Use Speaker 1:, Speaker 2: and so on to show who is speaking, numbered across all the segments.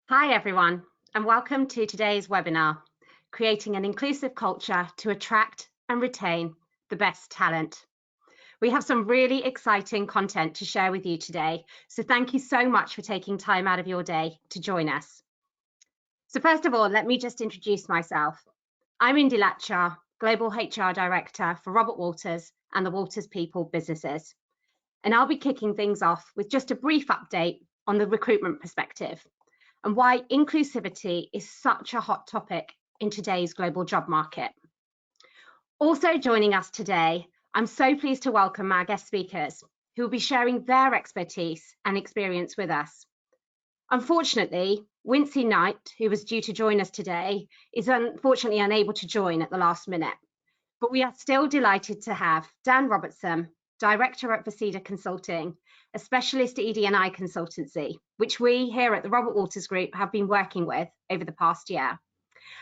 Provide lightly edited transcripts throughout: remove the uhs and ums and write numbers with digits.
Speaker 1: Hi everyone, and welcome to today's webinar, Creating an Inclusive Culture to Attract and Retain the Best Talent. We have some really exciting content to share with you today, so thank you so much for taking time out of your day to join us. So first of all, let me just introduce myself. I'm Indy Latchar, Global HR Director for Robert Walters and the Walters People businesses. And I'll be kicking things off with just a brief update on the recruitment perspective and why inclusivity is such a hot topic in today's global job market. Also joining us today, I'm so pleased to welcome our guest speakers who will be sharing their expertise and experience with us. Unfortunately, Wincy Knight, who was due to join us today, is unfortunately unable to join at the last minute. But we are still delighted to have Dan Robertson, Director at VERCIDA Consulting, a specialist ED&I consultancy, which we here at the Robert Walters Group have been working with over the past year,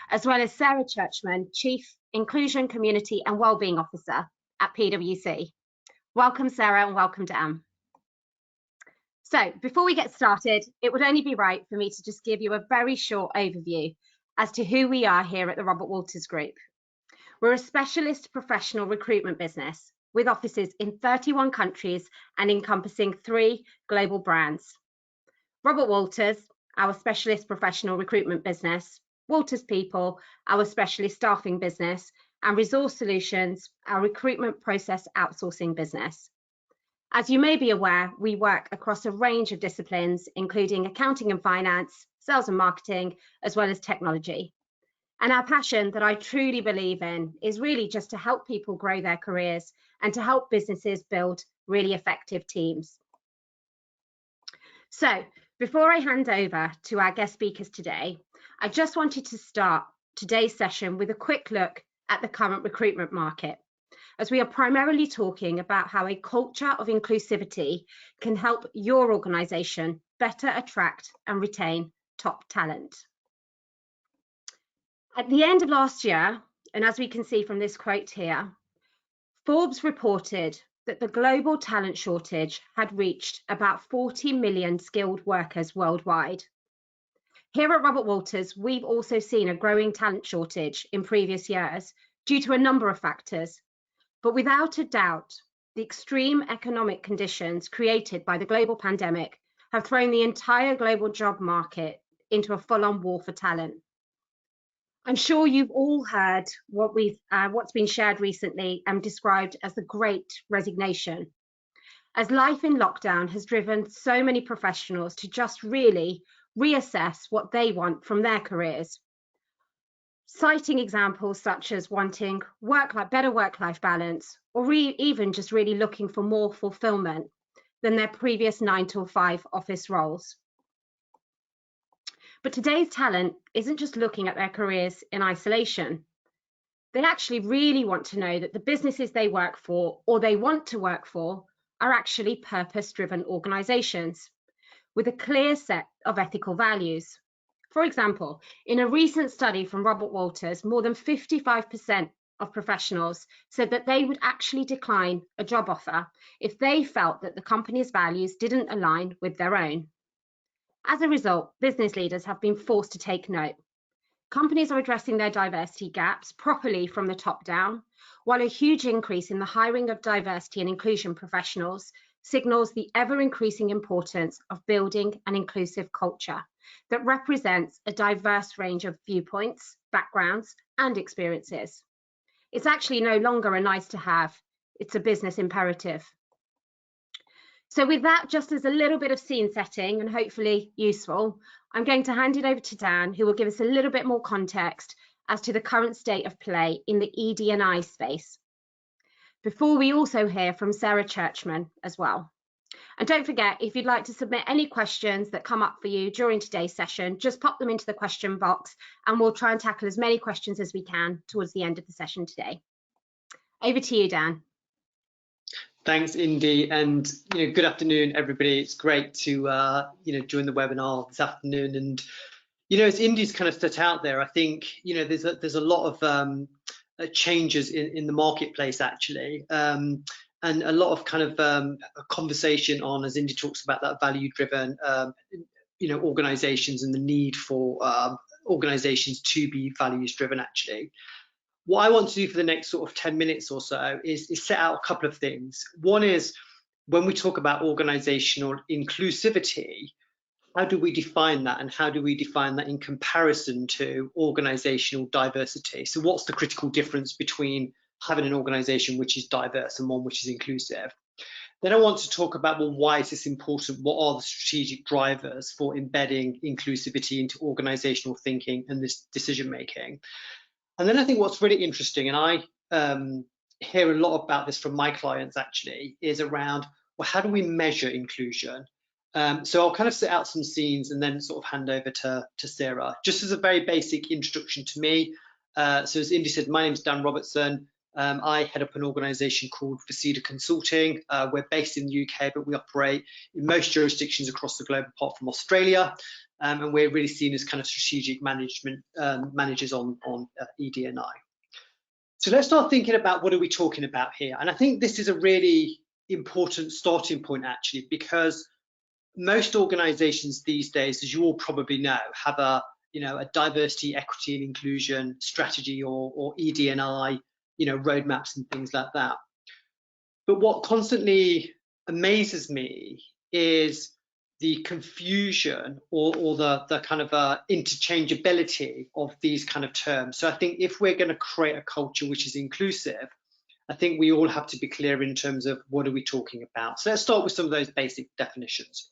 Speaker 1: as well as Sarah Churchman, Chief Inclusion, Community and Wellbeing Officer at PwC. Welcome, Sarah, and welcome, Dan. So before we get started, it would only be right for me to just give you a very short overview as to who we are here at the Robert Walters Group. We're a specialist professional recruitment business with offices in 31 countries and encompassing 3 global brands. Robert Walters, our specialist professional recruitment business, Walters People, our specialist staffing business, and Resource Solutions, our recruitment process outsourcing business. As you may be aware, we work across a range of disciplines, including accounting and finance, sales and marketing, as well as technology. And our passion that I truly believe in is really just to help people grow their careers and to help businesses build really effective teams. So before I hand over to our guest speakers today, I just wanted to start today's session with a quick look at the current recruitment market, as we are primarily talking about how a culture of inclusivity can help your organization better attract and retain top talent. At the end of last year, and as we can see from this quote here, Forbes reported that the global talent shortage had reached about 40 million skilled workers worldwide. Here at Robert Walters, we've also seen a growing talent shortage in previous years due to a number of factors, but without a doubt, the extreme economic conditions created by the global pandemic have thrown the entire global job market into a full-on war for talent. I'm sure you've all heard what's been shared recently and described as the Great Resignation, as life in lockdown has driven so many professionals to just really reassess what they want from their careers, citing examples such as wanting better work-life balance, or even just really looking for more fulfillment than their previous 9-to-5 office roles. But today's talent isn't just looking at their careers in isolation. They actually really want to know that the businesses they work for or they want to work for are actually purpose-driven organizations with a clear set of ethical values. For example, in a recent study from Robert Walters, more than 55% of professionals said that they would actually decline a job offer if they felt that the company's values didn't align with their own. As a result, business leaders have been forced to take note. Companies are addressing their diversity gaps properly from the top down, while a huge increase in the hiring of diversity and inclusion professionals signals the ever-increasing importance of building an inclusive culture that represents a diverse range of viewpoints, backgrounds, and experiences. It's actually no longer a nice to have, it's a business imperative. So with that, just as a little bit of scene setting and hopefully useful, I'm going to hand it over to Dan, who will give us a little bit more context as to the current state of play in the ED&I space, before we also hear from Sarah Churchman as well. And don't forget, if you'd like to submit any questions that come up for you during today's session, just pop them into the question box and we'll try and tackle as many questions as we can towards the end of the session today. Over to you, Dan.
Speaker 2: Thanks, Indy, and good afternoon, everybody. It's great to join the webinar this afternoon. And as Indy's kind of set out there, I think there's a lot of changes in the marketplace actually, and a lot of kind of a conversation on, as Indy talks about, that value-driven organizations and the need for organizations to be values driven. Actually, what I want to do for the next sort of 10 minutes or so is set out a couple of things. One is, when we talk about organizational inclusivity, how do we define that, and how do we define that in comparison to organizational diversity? So what's the critical difference between having an organization which is diverse and one which is inclusive? Then I want to talk about, well, why is this important? What are the strategic drivers for embedding inclusivity into organizational thinking and this decision making? And then I think what's really interesting, and I hear a lot about this from my clients actually, is around, well, how do we measure inclusion? So I'll kind of set out some scenes and then sort of hand over to Sarah. Just as a very basic introduction to me, so as Indy said, my name is Dan Robertson. I head up an organisation called VERCIDA Consulting. We're based in the UK, but we operate in most jurisdictions across the globe apart from Australia. And we're really seen as kind of strategic management managers on ED&I. So let's start thinking about, what are we talking about here? And I think this is a really important starting point actually, because most organizations these days, as you all probably know, have a diversity, equity and inclusion strategy or ED&I, roadmaps and things like that. But what constantly amazes me is the confusion or the kind of interchangeability of these kind of terms. So I think if we're going to create a culture which is inclusive, I think we all have to be clear in terms of what are we talking about. So let's start with some of those basic definitions.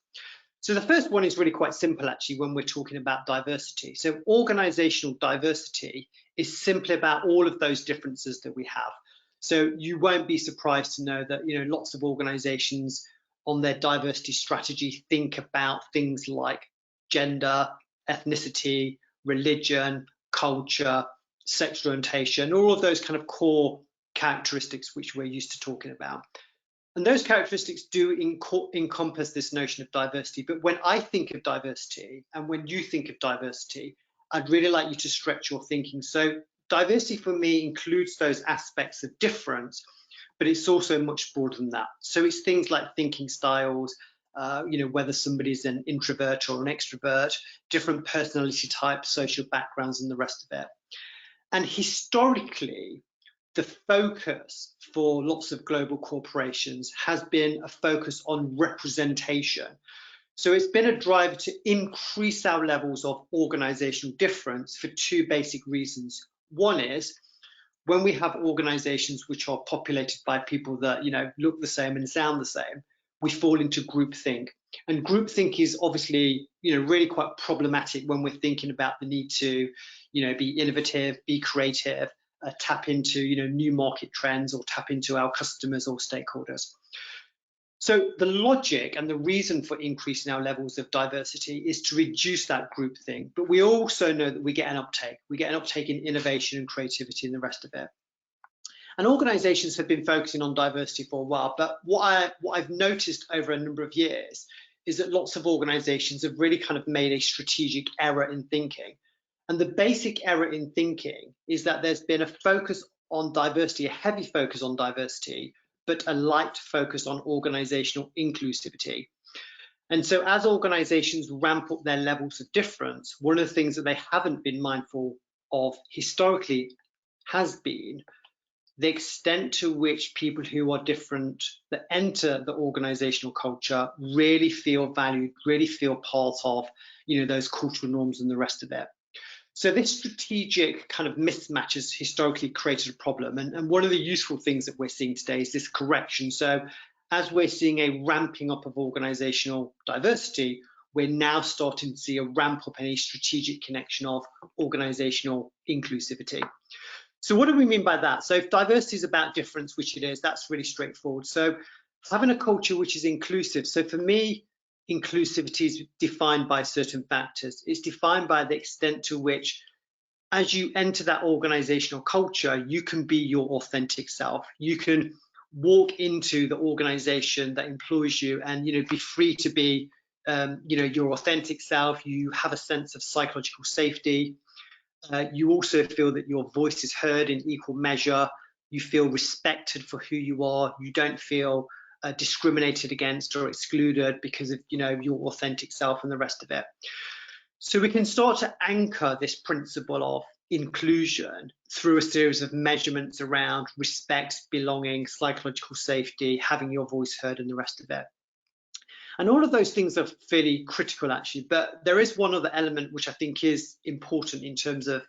Speaker 2: So the first one is really quite simple actually when we're talking about diversity. So organizational diversity is simply about all of those differences that we have. So you won't be surprised to know that lots of organizations on their diversity strategy think about things like gender, ethnicity, religion, culture, sexual orientation, all of those kind of core characteristics which we're used to talking about. And those characteristics do encompass this notion of diversity. But when I think of diversity, and when you think of diversity, I'd really like you to stretch your thinking. So diversity for me includes those aspects of difference, but it's also much broader than that. So it's things like thinking styles, whether somebody's an introvert or an extrovert, different personality types, social backgrounds, and the rest of it. And historically, the focus for lots of global corporations has been a focus on representation. So it's been a drive to increase our levels of organizational difference for two basic reasons. One is, when we have organizations which are populated by people that look the same and sound the same, we fall into groupthink. And groupthink is obviously really quite problematic when we're thinking about the need to be innovative, be creative, tap into new market trends, or tap into our customers or stakeholders. So the logic and the reason for increasing our levels of diversity is to reduce that groupthink. But we also know that we get an uptake. We get an uptake in innovation and creativity and the rest of it. And organizations have been focusing on diversity for a while, but what I've noticed over a number of years is that lots of organizations have really kind of made a strategic error in thinking. And the basic error in thinking is that there's been a focus on diversity, a heavy focus on diversity, but a light focus on organizational inclusivity. And so as organizations ramp up their levels of difference, one of the things that they haven't been mindful of historically has been the extent to which people who are different that enter the organizational culture really feel valued, really feel part of those cultural norms and the rest of it. So this strategic kind of mismatch has historically created a problem. And one of the useful things that we're seeing today is this correction. So as we're seeing a ramping up of organizational diversity, we're now starting to see a ramp up in a strategic connection of organizational inclusivity. So what do we mean by that? So if diversity is about difference, which it is, that's really straightforward. So having a culture which is inclusive. So for me, inclusivity is defined by certain factors. It's defined by the extent to which, as you enter that organizational culture, you can be your authentic self. You can walk into the organization that employs you and be free to be your authentic self. You have a sense of psychological safety. You also feel that your voice is heard in equal measure. You feel respected for who you are. You don't feel discriminated against or excluded because of your authentic self and the rest of it. So we can start to anchor this principle of inclusion through a series of measurements around respect, belonging, psychological safety, having your voice heard, and the rest of it. And all of those things are fairly critical, actually, but there is one other element which I think is important in terms of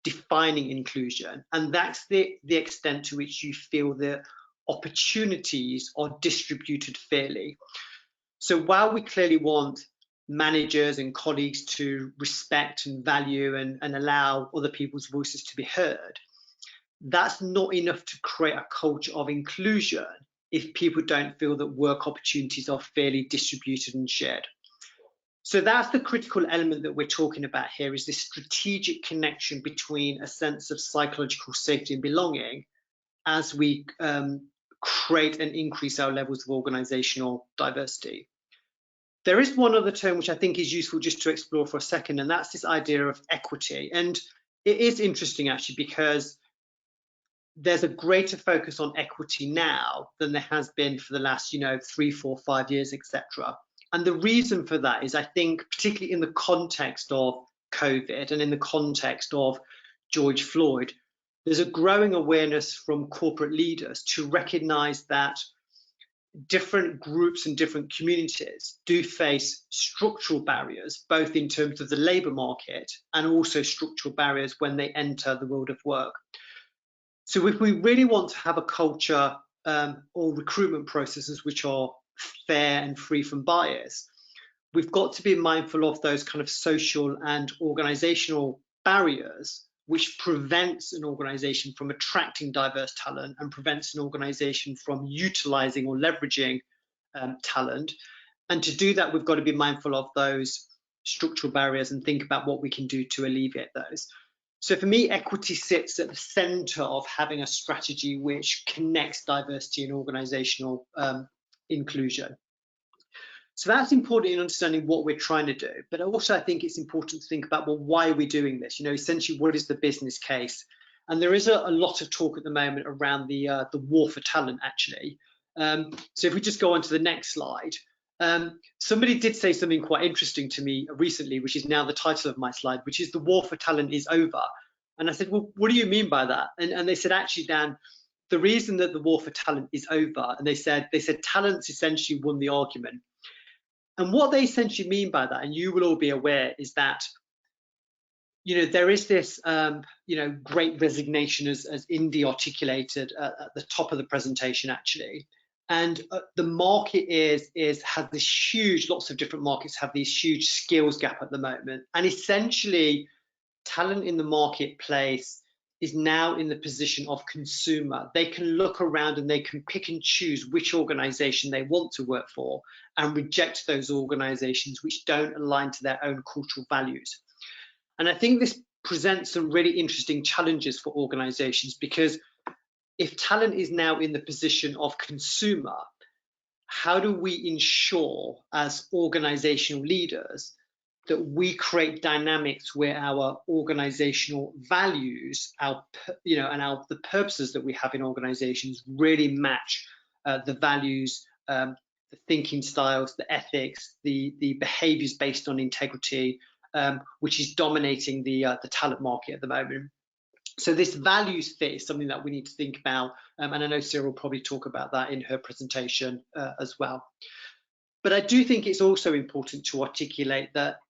Speaker 2: defining inclusion, and that's the extent to which you feel the opportunities are distributed fairly. So while we clearly want managers and colleagues to respect and value and allow other people's voices to be heard, that's not enough to create a culture of inclusion if people don't feel that work opportunities are fairly distributed and shared. So that's the critical element that we're talking about here, is this strategic connection between a sense of psychological safety and belonging as we create and increase our levels of organizational diversity. There is one other term which I think is useful just to explore for a second, and that's this idea of equity. And it is interesting, actually, because there's a greater focus on equity now than there has been for the last 3, 4, 5 years, etc. And the reason for that is, I think, particularly in the context of COVID and in the context of George Floyd, there's a growing awareness from corporate leaders to recognize that different groups and different communities do face structural barriers, both in terms of the labour market and also structural barriers when they enter the world of work. So if we really want to have a culture or recruitment processes which are fair and free from bias, we've got to be mindful of those kind of social and organizational barriers which prevents an organization from attracting diverse talent and prevents an organization from utilizing or leveraging talent. And to do that, we've got to be mindful of those structural barriers and think about what we can do to alleviate those. So for me, equity sits at the center of having a strategy which connects diversity and organizational inclusion. So that's important in understanding what we're trying to do. But also, I think it's important to think about, well, why are we doing this? Essentially, what is the business case? And there is a lot of talk at the moment around the war for talent, actually. So if we just go on to the next slide, somebody did say something quite interesting to me recently, which is now the title of my slide, which is the war for talent is over. And I said, well, what do you mean by that? And they said, actually, Dan, the reason that the war for talent is over, and they said talent's essentially won the argument. And what they essentially mean by that, and you will all be aware, is that there is this great resignation, as Indy articulated at the top of the presentation, actually. And the market has this huge, lots of different markets have these huge skills gap at the moment. And essentially, talent in the marketplace is now in the position of consumer. They can look around and they can pick and choose which organization they want to work for and reject those organizations which don't align to their own cultural values. And I think this presents some really interesting challenges for organizations, because if talent is now in the position of consumer, how do we ensure as organizational leaders that we create dynamics where our organizational values, the purposes that we have in organizations really match the values, the thinking styles, the ethics, the behaviors based on integrity, which is dominating the talent market at the moment. So this values fit is something that we need to think about, and I know Sarah will probably talk about that in her presentation as well. But I do think it's also important to articulate that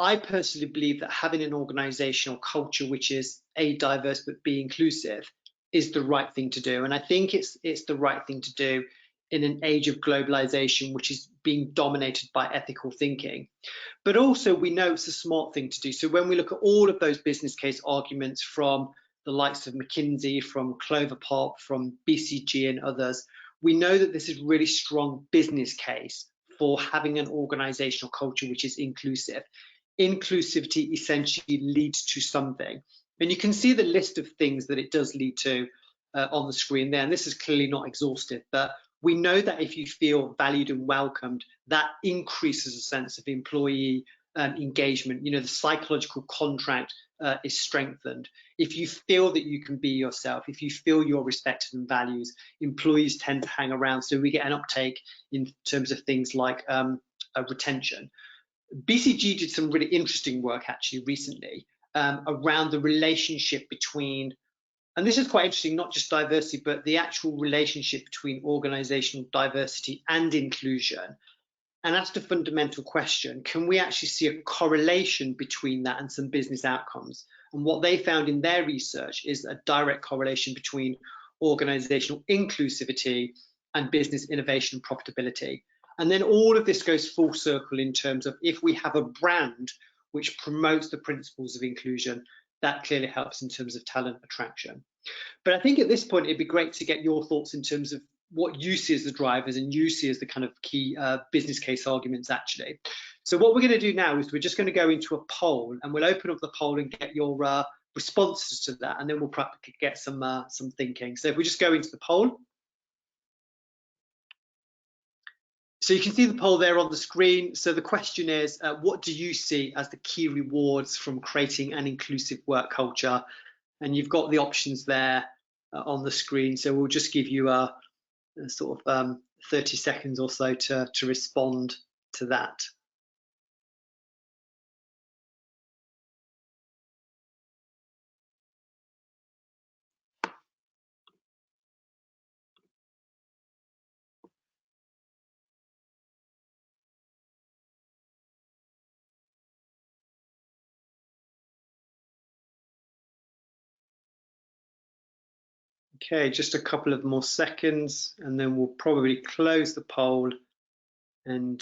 Speaker 2: I personally believe that having an organizational culture which is A, diverse but B, inclusive is the right thing to do. And I think it's the right thing to do in an age of globalization, which is being dominated by ethical thinking. But also we know it's a smart thing to do. So when we look at all of those business case arguments from the likes of McKinsey, from Clover Park, from BCG and others, we know that this is really strong business case for having an organizational culture which is inclusive. Inclusivity essentially leads to something. And you can see the list of things that it does lead to on the screen there. And this is clearly not exhaustive, but we know that if you feel valued and welcomed, that increases a sense of employee engagement. The psychological contract is strengthened. If you feel that you can be yourself, if you feel you're respected and valued, employees tend to hang around. So we get an uptake in terms of things like retention. BCG did some really interesting work actually recently around the relationship between, and this is quite interesting, not just diversity, but the actual relationship between organizational diversity and inclusion. And asked a fundamental question: can we actually see a correlation between that and some business outcomes? And what they found in their research is a direct correlation between organizational inclusivity and business innovation and profitability. And then all of this goes full circle in terms of, if we have a brand which promotes the principles of inclusion, that clearly helps in terms of talent attraction. But I think at this point, it'd be great to get your thoughts in terms of what you see as the drivers and you see as the kind of key business case arguments actually. So what we're going to do now is we're just going to go into a poll, and we'll open up the poll and get your responses to that, and then we'll probably get some thinking. So if we just go into the poll. So you can see the poll there on the screen. So the question is, what do you see as the key rewards from creating an inclusive work culture? And you've got the options there on the screen. So we'll just give you a sort of 30 seconds or so to respond to that. Okay, just a couple of more seconds, and then we'll probably close the poll and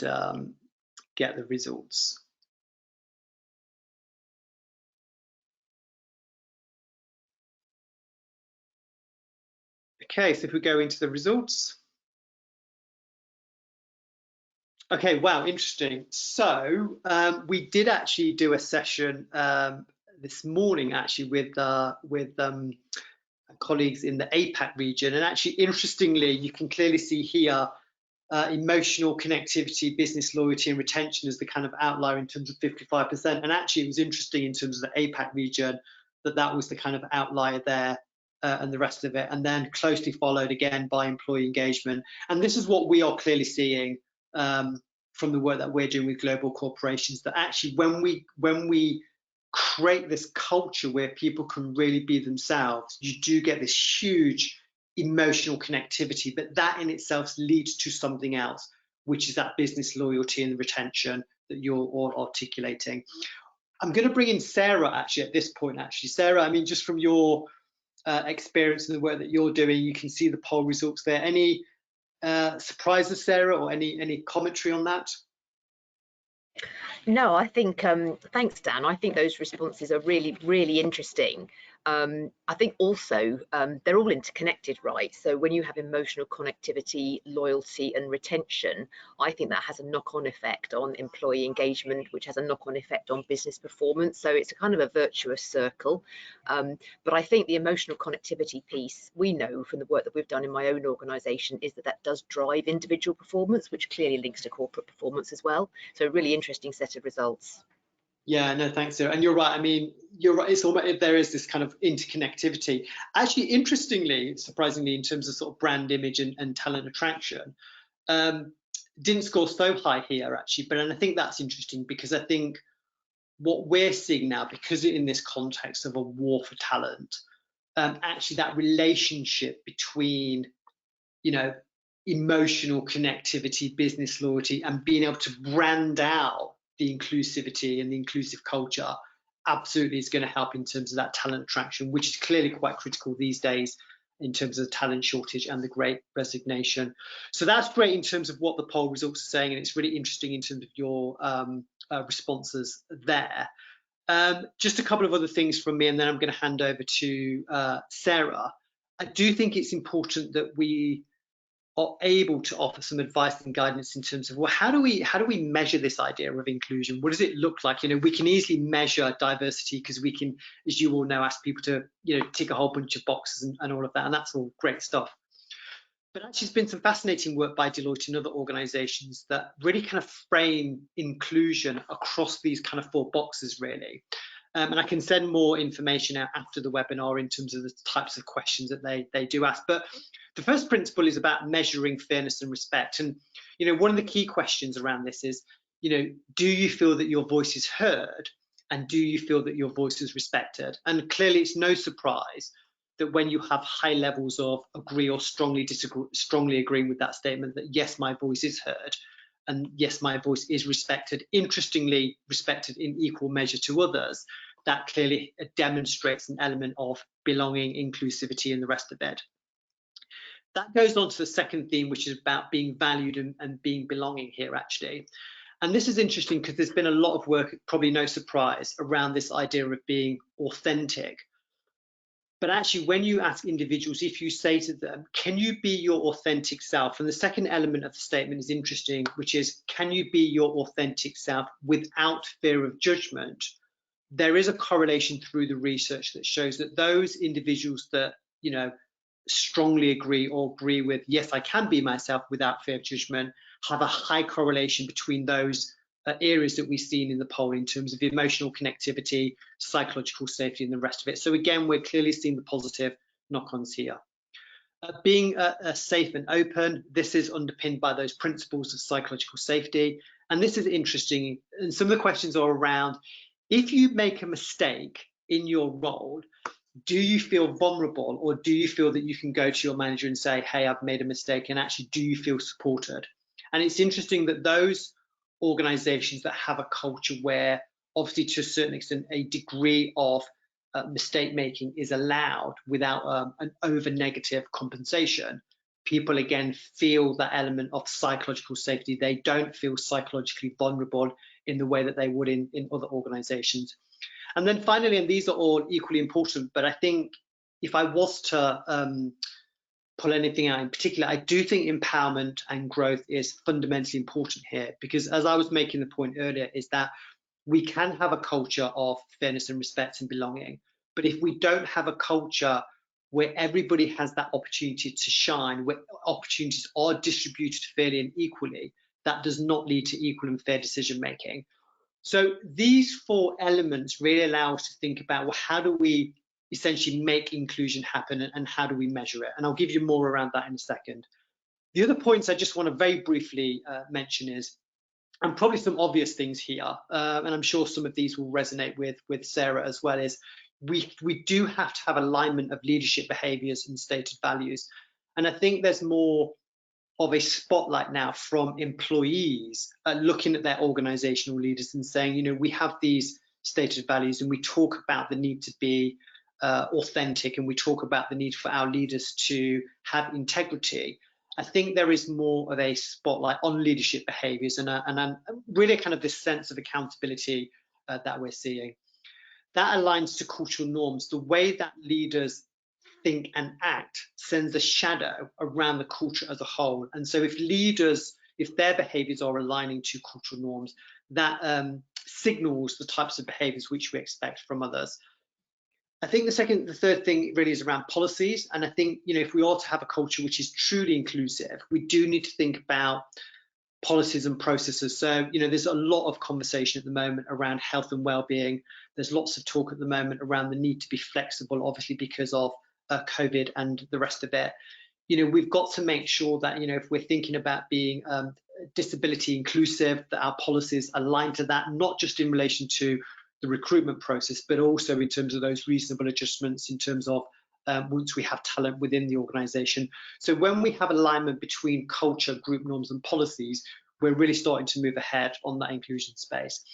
Speaker 2: get the results. Okay, so if we go into the results. Okay, wow, interesting. So we did actually do a session this morning actually with colleagues in the APAC region, and actually interestingly, you can clearly see here emotional connectivity, business loyalty and retention is the kind of outlier in terms of 55%. And actually it was interesting in terms of the APAC region that was the kind of outlier there, and the rest of it, and then closely followed again by employee engagement. And this is what we are clearly seeing from the work that we're doing with global corporations, that actually when we create this culture where people can really be themselves, you do get this huge emotional connectivity, but that in itself leads to something else, which is that business loyalty and retention that you're all articulating. I'm going to bring in Sarah actually at this point. Actually, Sarah, I mean, just from your experience and the work that you're doing, you can see the poll results there. Any surprises, Sarah, or any commentary on that?
Speaker 3: No, I think, thanks, Dan. I think those responses are really, really interesting. I think also they're all interconnected, right? So when you have emotional connectivity, loyalty and retention, I think that has a knock-on effect on employee engagement, which has a knock-on effect on business performance. So it's a kind of a virtuous circle. But I think the emotional connectivity piece, we know from the work that we've done in my own organisation, is that does drive individual performance, which clearly links to corporate performance as well. So a really interesting set of results.
Speaker 2: Yeah, no, thanks, Sarah. And you're right. I mean, you're right. It's almost, there is this kind of interconnectivity. Actually, interestingly, surprisingly, in terms of sort of brand image and talent attraction, didn't score so high here actually. But and I think that's interesting, because I think what we're seeing now, because in this context of a war for talent, actually that relationship between, you know, emotional connectivity, business loyalty, and being able to brand out the inclusivity and the inclusive culture absolutely is going to help in terms of that talent attraction, which is clearly quite critical these days in terms of the talent shortage and the great resignation. So that's great in terms of what the poll results are saying, and it's really interesting in terms of your responses there. Just a couple of other things from me, and then I'm going to hand over to Sarah. I do think it's important that we are able to offer some advice and guidance in terms of, well, how do we measure this idea of inclusion? What does it look like? You know, we can easily measure diversity because we can, as you all know, ask people to, you know, tick a whole bunch of boxes and all of that, and that's all great stuff. But actually, there's been some fascinating work by Deloitte and other organizations that really kind of frame inclusion across these kind of 4 boxes, really. And I can send more information out after the webinar in terms of the types of questions that they do ask. But the first principle is about measuring fairness and respect. And, one of the key questions around this is, do you feel that your voice is heard? And do you feel that your voice is respected? And clearly it's no surprise that when you have high levels of agree or strongly disagree, strongly agreeing with that statement, that yes, my voice is heard, and yes, my voice is respected, interestingly respected in equal measure to others, that clearly demonstrates an element of belonging, inclusivity, and the rest of it. That goes on to the second theme, which is about being valued and being belonging here, actually. And this is interesting because there's been a lot of work, probably no surprise, around this idea of being authentic. But actually, when you ask individuals, if you say to them, can you be your authentic self? And the second element of the statement is interesting, which is, can you be your authentic self without fear of judgment? There is a correlation through the research that shows that those individuals that, strongly agree or agree with, yes, I can be myself without fear of judgment, have a high correlation between those areas that we've seen in the poll in terms of emotional connectivity, psychological safety, and the rest of it. So again, we're clearly seeing the positive knock-ons here. Being safe and open, this is underpinned by those principles of psychological safety. And this is interesting. And some of the questions are around, if you make a mistake in your role, do you feel vulnerable, or do you feel that you can go to your manager and say, hey, I've made a mistake, and actually do you feel supported? And it's interesting that those organizations that have a culture where obviously to a certain extent a degree of mistake making is allowed without an over negative compensation, people again feel that element of psychological safety. They don't feel psychologically vulnerable in the way that they would in other organizations. And then finally, and these are all equally important, but I think if I was to pull anything out in particular, I do think empowerment and growth is fundamentally important here, because as I was making the point earlier, is that we can have a culture of fairness and respect and belonging, but if we don't have a culture where everybody has that opportunity to shine, where opportunities are distributed fairly and equally, that does not lead to equal and fair decision making. So these four elements really allow us to think about, well, how do we essentially make inclusion happen, and how do we measure it? And I'll give you more around that in a second. The other points I just want to very briefly mention is, and probably some obvious things here, and I'm sure some of these will resonate with Sarah as well, is we do have to have alignment of leadership behaviours and stated values. And I think there's more of a spotlight now from employees looking at their organizational leaders and saying, we have these stated values, and we talk about the need to be authentic, and we talk about the need for our leaders to have integrity. I think there is more of a spotlight on leadership behaviors and really kind of this sense of accountability that we're seeing. That aligns to cultural norms. The way that leaders think and act sends a shadow around the culture as a whole. And so if leaders, if their behaviors are aligning to cultural norms, that signals the types of behaviors which we expect from others. I think the third thing really is around policies. And I think, if we are to have a culture which is truly inclusive, we do need to think about policies and processes. So, there's a lot of conversation at the moment around health and well-being. There's lots of talk at the moment around the need to be flexible, obviously because of COVID and the rest of it. We've got to make sure that, if we're thinking about being disability inclusive, that our policies align to that, not just in relation to the recruitment process, but also in terms of those reasonable adjustments in terms of once we have talent within the organization. So when we have alignment between culture, group norms and policies, we're really starting to move ahead on that inclusion space.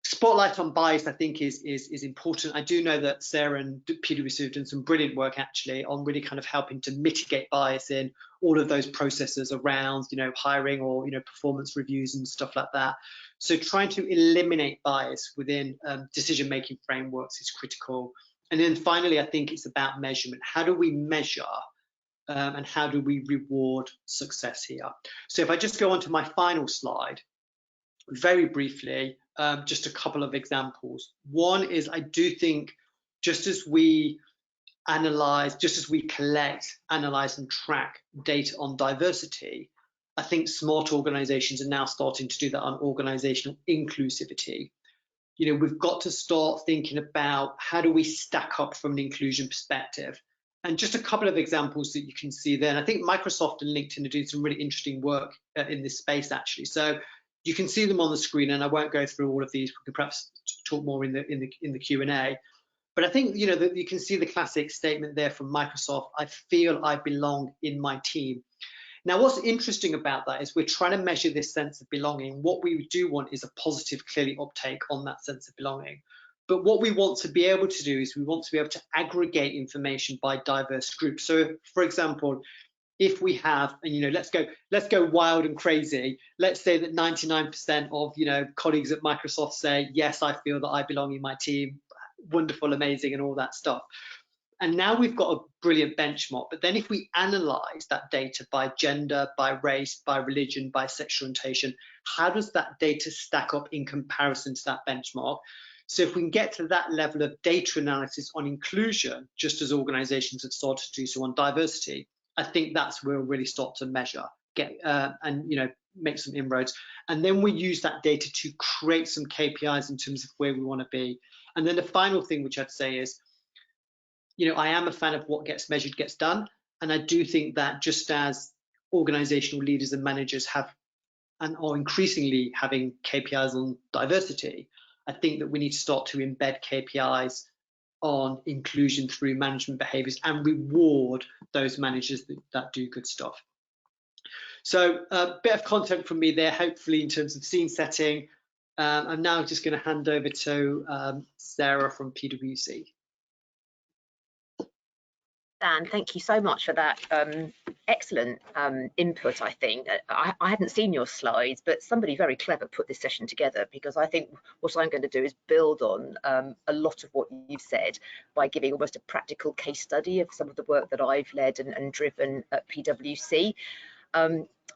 Speaker 2: Spotlight on bias, I think, is important. I do know that Sarah and PwC have done some brilliant work actually on really kind of helping to mitigate bias in all of those processes around, hiring or, performance reviews and stuff like that. So trying to eliminate bias within decision-making frameworks is critical. And then finally, I think it's about measurement. How do we measure and how do we reward success here? So if I just go on to my final slide, very briefly, just a couple of examples. One is, I do think just as we analyze, just as we collect, analyze and track data on diversity, I think smart organizations are now starting to do that on organizational inclusivity. you know, we've got to start thinking about how do we stack up from an inclusion perspective. And just a couple of examples that you can see there. And I think Microsoft and LinkedIn are doing some really interesting work in this space, actually. So you can see them on the screen, and I won't go through all of these. We can perhaps talk more in the Q&A. But I think, you know, that you can see the classic statement there from Microsoft: I feel I belong in my team. Now, what's interesting about that is we're trying to measure this sense of belonging. What we do want is a positive, clearly uptake on that sense of belonging. But what we want to be able to do is we want to be able to aggregate information by diverse groups. So, for example, if we have, and you know, let's go wild and crazy. Let's say that 99% of, you know, colleagues at Microsoft say, yes, I feel that I belong in my team. Wonderful, amazing, and all that stuff. And now we've got a brilliant benchmark. But then if we analyze that data by gender, by race, by religion, by sexual orientation, how does that data stack up in comparison to that benchmark? So if we can get to that level of data analysis on inclusion, just as organizations have started to do so on diversity, I think that's where we'll really start to measure, and, you know, make some inroads. And then we use that data to create some KPIs in terms of where we want to be. And then the final thing which I'd say is, you know, I am a fan of what gets measured gets done. And I do think that just as organizational leaders and managers have and are increasingly having KPIs on diversity, I think that we need to start to embed KPIs on inclusion through management behaviors and reward those managers that do good stuff. So a bit of content from me there, hopefully, in terms of scene setting. I'm now just going to hand over to Sarah from PwC.
Speaker 3: Dan, thank you so much for that excellent input. I think I hadn't seen your slides, but somebody very clever put this session together, because I think what I'm going to do is build on a lot of what you've said by giving almost a practical case study of some of the work that I've led and driven at PwC.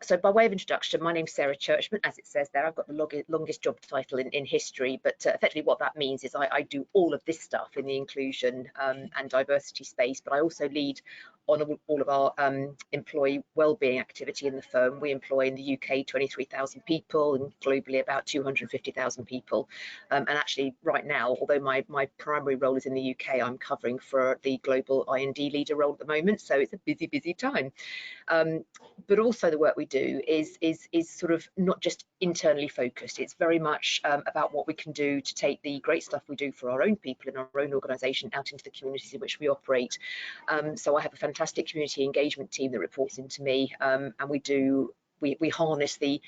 Speaker 3: So by way of introduction, my name's Sarah Churchman. As it says there, I've got the longest job title in history, but effectively what that means is I do all of this stuff in the inclusion and diversity space, but I also lead on all of our employee wellbeing activity in the firm. We employ in the UK 23,000 people and globally about 250,000 people. And actually right now, although my primary role is in the UK, I'm covering for the global I&D leader role at the moment. So it's a busy, busy time. But also the work we do is sort of not just internally focused. It's very much about what we can do to take the great stuff we do for our own people in our own organisation out into the communities in which we operate. So I have a fantastic community engagement team that reports into me, and we harness the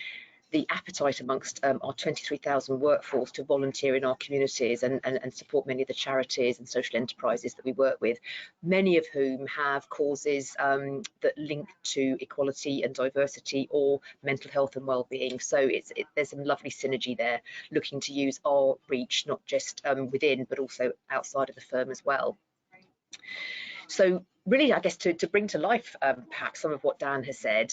Speaker 3: appetite amongst our 23,000 workforce to volunteer in our communities and support many of the charities and social enterprises that we work with, many of whom have causes that link to equality and diversity or mental health and well-being. So there's some lovely synergy there, looking to use our reach not just within but also outside of the firm as well. So really, I guess to bring to life perhaps some of what Dan has said,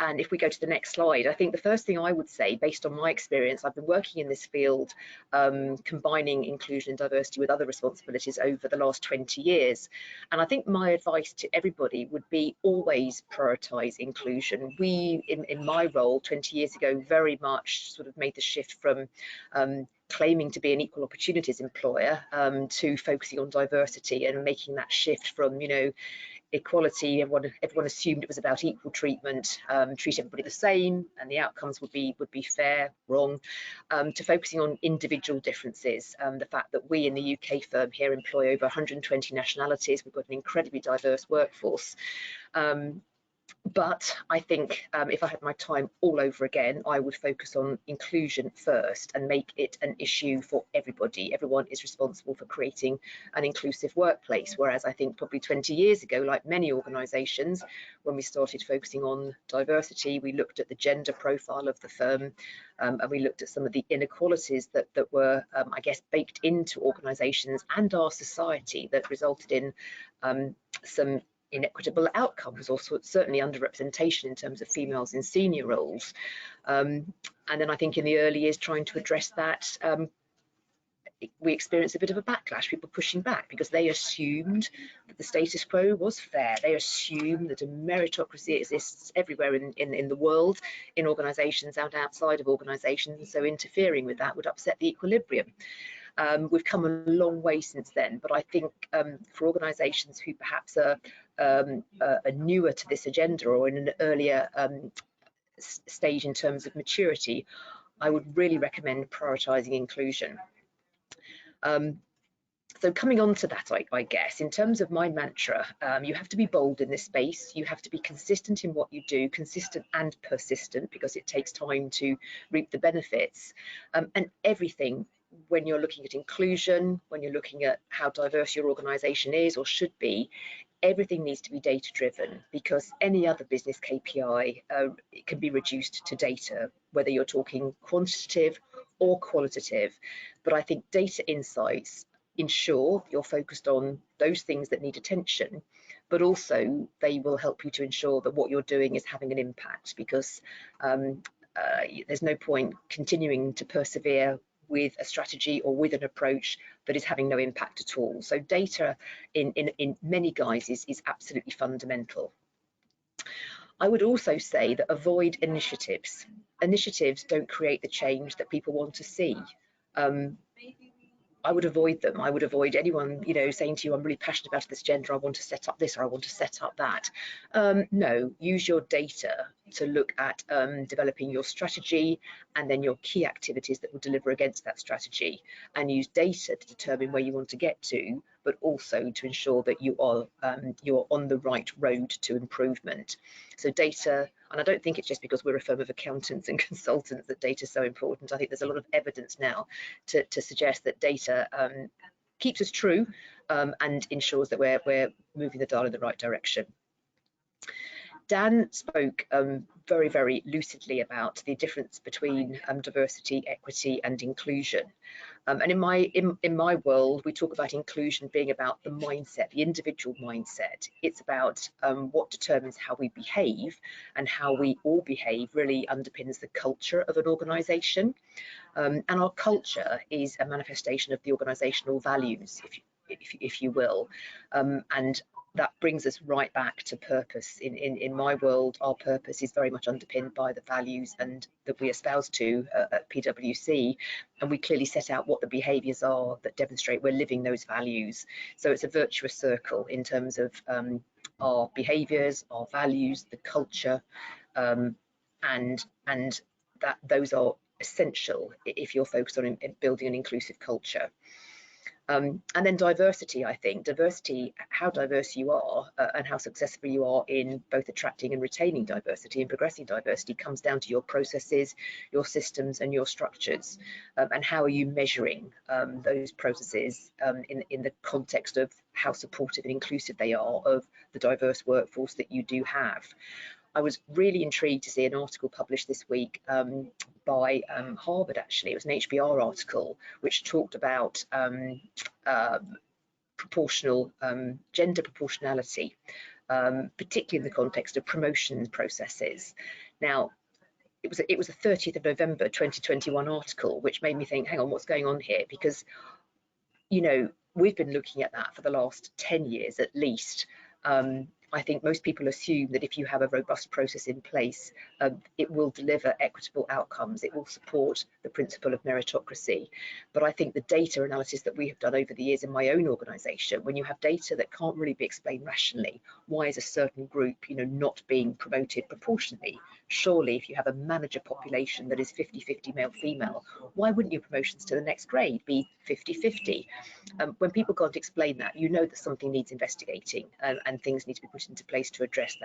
Speaker 3: and if we go to the next slide, I think the first thing I would say, based on my experience, I've been working in this field, combining inclusion and diversity with other responsibilities over the last 20 years. And I think my advice to everybody would be always prioritise inclusion. We, in my role 20 years ago, very much sort of made the shift from claiming to be an equal opportunities employer to focusing on diversity and making that shift from, you know, equality. Everyone assumed it was about equal treatment, treat everybody the same, and the outcomes would be fair, wrong, to focusing on individual differences. The fact that we in the UK firm here employ over 120 nationalities, we've got an incredibly diverse workforce. But I think if I had my time all over again, I would focus on inclusion first and make it an issue for everybody. Everyone is responsible for creating an inclusive workplace, whereas I think probably 20 years ago, like many organisations, when we started focusing on diversity, we looked at the gender profile of the firm, and we looked at some of the inequalities that were, I guess, baked into organisations and our society that resulted in some inequitable outcomes, or certainly underrepresentation in terms of females in senior roles. And then I think in the early years, trying to address that we experienced a bit of a backlash, people pushing back because they assumed that the status quo was fair. They assumed that a meritocracy exists everywhere in the world, in organisations and outside of organisations, so interfering with that would upset the equilibrium. We've come a long way since then, but I think for organisations who perhaps are newer to this agenda or in an earlier stage in terms of maturity, I would really recommend prioritising inclusion. So coming on to that, I guess, in terms of my mantra, you have to be bold in this space. You have to be consistent in what you do, consistent and persistent, because it takes time to reap the benefits. And everything, when you're looking at inclusion, when you're looking at how diverse your organisation is or should be, everything needs to be data driven, because any other business KPI it can be reduced to data, whether you're talking quantitative or qualitative. But I think data insights ensure you're focused on those things that need attention, but also they will help you to ensure that what you're doing is having an impact, because there's no point continuing to persevere with a strategy or with an approach that is having no impact at all. So data in many guises is absolutely fundamental. I would also say that avoid initiatives. Initiatives don't create the change that people want to see. I would avoid them. I would avoid anyone, saying to you, I'm really passionate about this agenda, I want to set up this or I want to set up that. No, use your data to look at developing your strategy and then your key activities that will deliver against that strategy, and use data to determine where you want to get to, but also to ensure that you are on the right road to improvement. So data, and I don't think it's just because we're a firm of accountants and consultants that data is so important. I think there's a lot of evidence now to suggest that data keeps us true and ensures that we're moving the dial in the right direction. Dan spoke very, very lucidly about the difference between diversity, equity and inclusion. And in my world, we talk about inclusion being about the mindset, the individual mindset. It's about what determines how we behave, and how we all behave really underpins the culture of an organisation. And our culture is a manifestation of the organisational values, if you will. And that brings us right back to purpose. In my world, our purpose is very much underpinned by the values and that we espouse to at PwC, and we clearly set out what the behaviours are that demonstrate we're living those values. So it's a virtuous circle in terms of our behaviours, our values, the culture, and that those are essential if you're focused on building an inclusive culture. And then diversity, I think. Diversity, how diverse you are and how successful you are in both attracting and retaining diversity and progressing diversity comes down to your processes, your systems and your structures. And how are you measuring those processes in the context of how supportive and inclusive they are of the diverse workforce that you do have. I was really intrigued to see an article published this week by Harvard, actually. It was an HBR article which talked about proportional gender proportionality, particularly in the context of promotion processes. Now, it was a 30th of November 2021 article, which made me think, hang on, what's going on here? Because, we've been looking at that for the last 10 years at least. I think most people assume that if you have a robust process in place, it will deliver equitable outcomes. It will support the principle of meritocracy. But I think the data analysis that we have done over the years in my own organisation, when you have data that can't really be explained rationally, why is a certain group, not being promoted proportionately? Surely, if you have a manager population that is 50-50 male-female, why wouldn't your promotions to the next grade be 50-50? When people can't explain that, you know that something needs investigating and things need to be put into place to address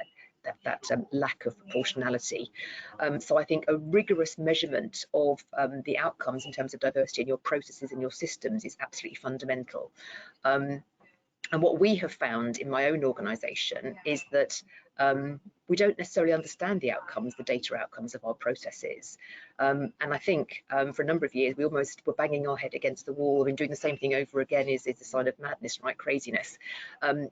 Speaker 3: that lack of proportionality. So I think a rigorous measurement of the outcomes in terms of diversity in your processes and your systems is absolutely fundamental. And what we have found in my own organisation is that we don't necessarily understand the outcomes, the data outcomes of our processes. And I think for a number of years, we almost were banging our head against the wall. I mean, doing the same thing over again is a sign of madness, right? Craziness.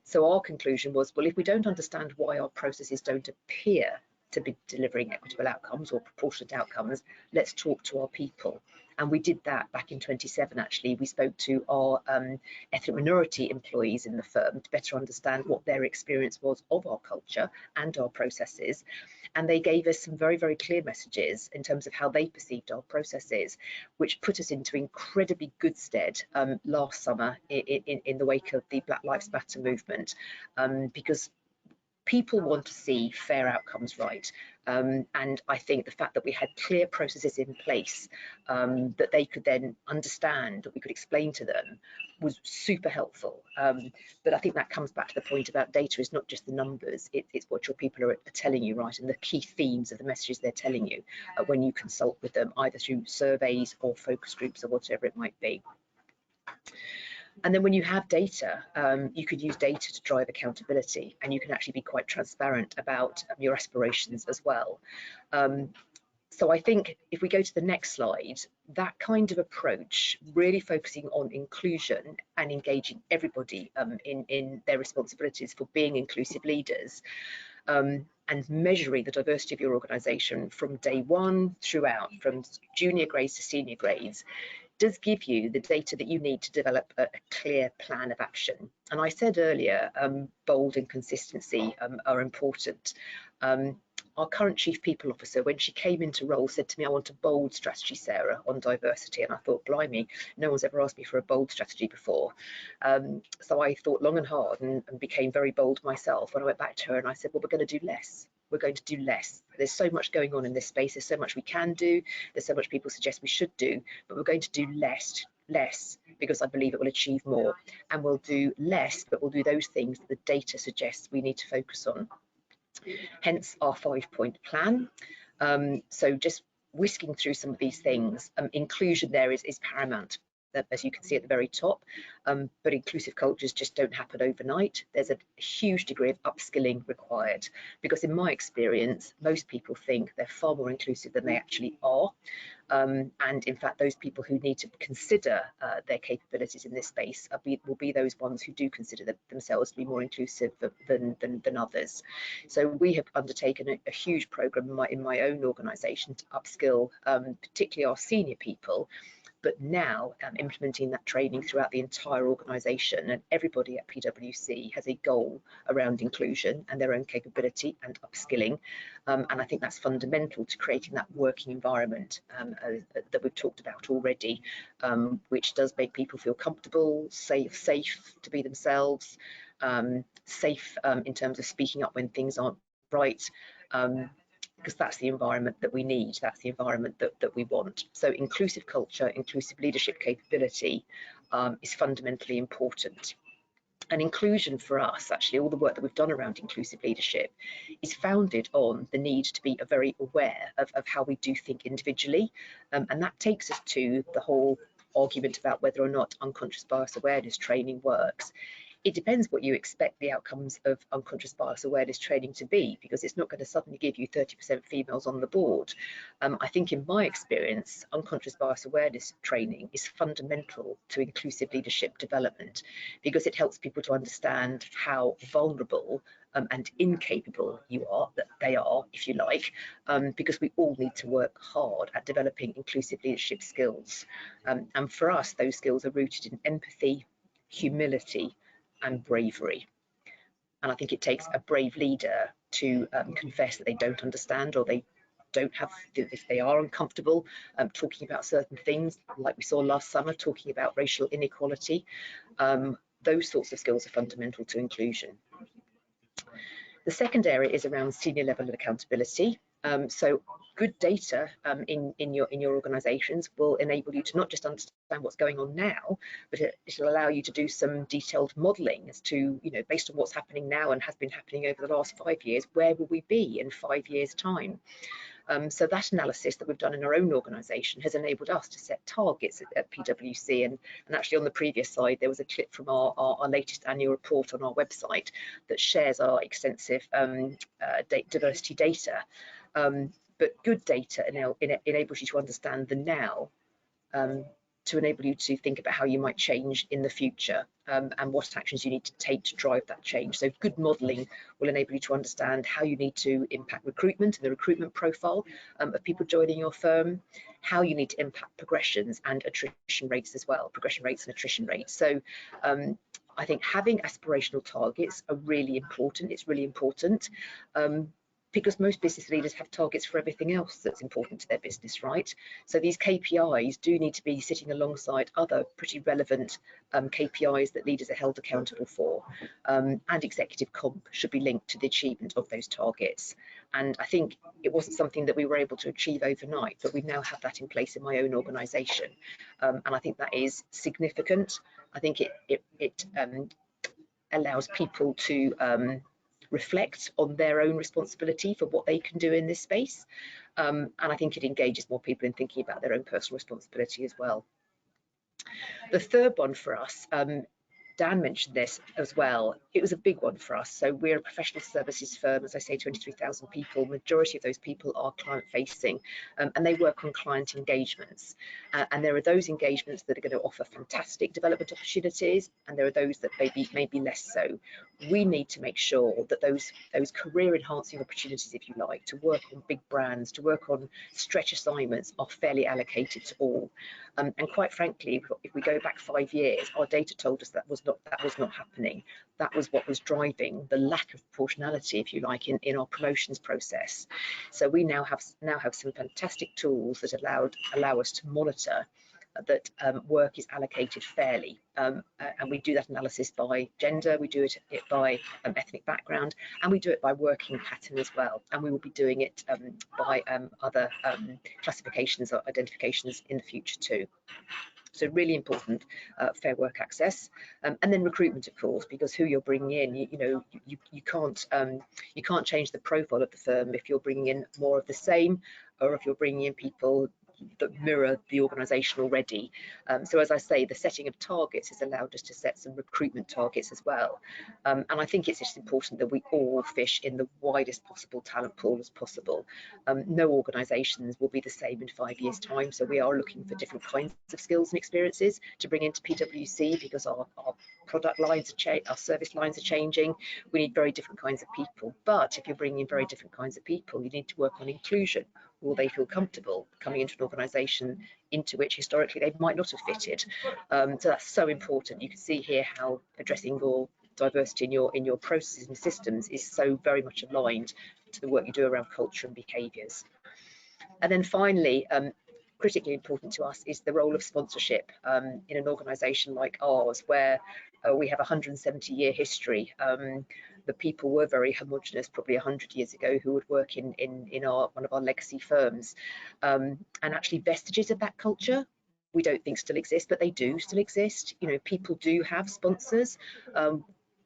Speaker 3: So our conclusion was, well, if we don't understand why our processes don't appear to be delivering equitable outcomes or proportionate outcomes, let's talk to our people. And we did that back in 2017, actually. We spoke to our ethnic minority employees in the firm to better understand what their experience was of our culture and our processes. And they gave us some very, very clear messages in terms of how they perceived our processes, which put us into incredibly good stead last summer in the wake of the Black Lives Matter movement, because people want to see fair outcomes right. And I think the fact that we had clear processes in place that they could then understand, that we could explain to them, was super helpful. But I think that comes back to the point about data is not just the numbers, it's what your people are telling you, right? And the key themes of the messages they're telling you when you consult with them, either through surveys or focus groups or whatever it might be. And then when you have data, you could use data to drive accountability, and you can actually be quite transparent about your aspirations as well. So I think if we go to the next slide, that kind of approach, really focusing on inclusion and engaging everybody in their responsibilities for being inclusive leaders, and measuring the diversity of your organisation from day one throughout, from junior grades to senior grades, does give you the data that you need to develop a clear plan of action. And I said earlier, bold and consistency are important. Our current Chief People Officer, when she came into role, said to me, I want a bold strategy, Sarah, on diversity. And I thought, blimey, no one's ever asked me for a bold strategy before. So I thought long and hard and became very bold myself when I went back to her and I said, well, we're going to do less. We're going to do less. There's so much going on in this space. There's so much we can do. There's so much people suggest we should do, but we're going to do less because I believe it will achieve more. And we'll do less, but we'll do those things that the data suggests we need to focus on. Hence our 5-point plan. So just whisking through some of these things, inclusion there is paramount, as you can see at the very top, but inclusive cultures just don't happen overnight. There's a huge degree of upskilling required, because in my experience, most people think they're far more inclusive than they actually are. And in fact, those people who need to consider their capabilities in this space will be those ones who do consider themselves to be more inclusive than others. So we have undertaken a huge program in my own organisation to upskill particularly our senior people, but now implementing that training throughout the entire organisation, and everybody at PwC has a goal around inclusion and their own capability and upskilling, and I think that's fundamental to creating that working environment that we've talked about already, which does make people feel comfortable, safe to be themselves, safe in terms of speaking up when things aren't right, because that's the environment that we need, that's the environment that we want. So inclusive culture, inclusive leadership capability is fundamentally important. And inclusion for us, actually, all the work that we've done around inclusive leadership is founded on the need to be very aware of how we do think individually. And that takes us to the whole argument about whether or not unconscious bias awareness training works. It depends what you expect the outcomes of unconscious bias awareness training to be, because it's not going to suddenly give you 30% females on the board. I think in my experience, unconscious bias awareness training is fundamental to inclusive leadership development, because it helps people to understand how vulnerable and incapable they are, if you like, because we all need to work hard at developing inclusive leadership skills. And for us, those skills are rooted in empathy, humility, and bravery. And I think it takes a brave leader to confess that they don't understand, or they don't have, if they are uncomfortable talking about certain things, like we saw last summer, talking about racial inequality. Those sorts of skills are fundamental to inclusion. The second area is around senior level of accountability. So good data in your organisations will enable you to not just understand what's going on now, but it'll allow you to do some detailed modelling as to, based on what's happening now and has been happening over the last 5 years, where will we be in 5 years' time? So that analysis that we've done in our own organisation has enabled us to set targets at PwC, and actually on the previous slide there was a clip from our latest annual report on our website that shares our extensive diversity data. But good data enables you to understand the now, to enable you to think about how you might change in the future, and what actions you need to take to drive that change. So good modelling will enable you to understand how you need to impact recruitment and the recruitment profile of people joining your firm, how you need to impact progressions and attrition rates as well, progression rates and attrition rates. So I think having aspirational targets are really important. It's really important. Because most business leaders have targets for everything else that's important to their business, right? So these KPIs do need to be sitting alongside other pretty relevant KPIs that leaders are held accountable for, and executive comp should be linked to the achievement of those targets. And I think it wasn't something that we were able to achieve overnight, but we now have that in place in my own organisation, and I think that is significant. I think it allows people to reflect on their own responsibility for what they can do in this space, and I think it engages more people in thinking about their own personal responsibility as well. The third one for us, Dan mentioned this as well, it was a big one for us. So we're a professional services firm, as I say, 23,000 people. Majority of those people are client facing, and they work on client engagements. And there are those engagements that are going to offer fantastic development opportunities, and there are those that maybe less so. We need to make sure that those career enhancing opportunities, if you like, to work on big brands, to work on stretch assignments, are fairly allocated to all. And quite frankly, if we go back 5 years, our data told us that was not happening. That was what was driving the lack of proportionality, if you like, in our promotions process. So we now have some fantastic tools that allow us to monitor that work is allocated fairly, and we do that analysis by gender, we do it by ethnic background, and we do it by working pattern as well, and we will be doing it by other classifications or identifications in the future too. So really important, fair work access, and then recruitment, of course, because who you're bringing in, you can't change the profile of the firm if you're bringing in more of the same, or if you're bringing in people that mirror the organisation already. So as I say, the setting of targets has allowed us to set some recruitment targets as well. And I think it's just important that we all fish in the widest possible talent pool as possible. No organisations will be the same in 5 years' time, so we are looking for different kinds of skills and experiences to bring into PwC, because our product lines are our service lines are changing. We need very different kinds of people. But if you're bringing in very different kinds of people, you need to work on inclusion. Will they feel comfortable coming into an organisation into which historically they might not have fitted? So that's so important. You can see here how addressing your diversity in your processes and systems is so very much aligned to the work you do around culture and behaviours. And then finally, critically important to us is the role of sponsorship in an organisation like ours, where we have a 170-year history. The people were very homogenous probably 100 years ago who would work in one of our legacy firms, and actually vestiges of that culture we don't think still exist, but they do still exist. People do have sponsors.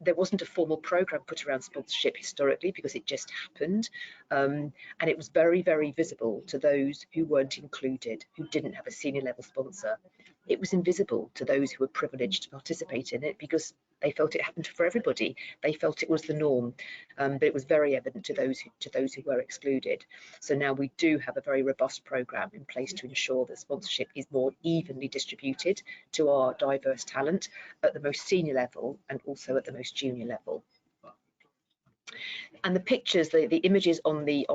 Speaker 3: There wasn't a formal program put around sponsorship historically because it just happened, and it was very, very visible to those who weren't included, who didn't have a senior level sponsor. It was invisible to those who were privileged to participate in it because they felt it happened for everybody. They felt it was the norm, but it was very evident to those who were excluded. So now we do have a very robust program in place to ensure that sponsorship is more evenly distributed to our diverse talent at the most senior level and also at the most junior level. And the pictures, the images on the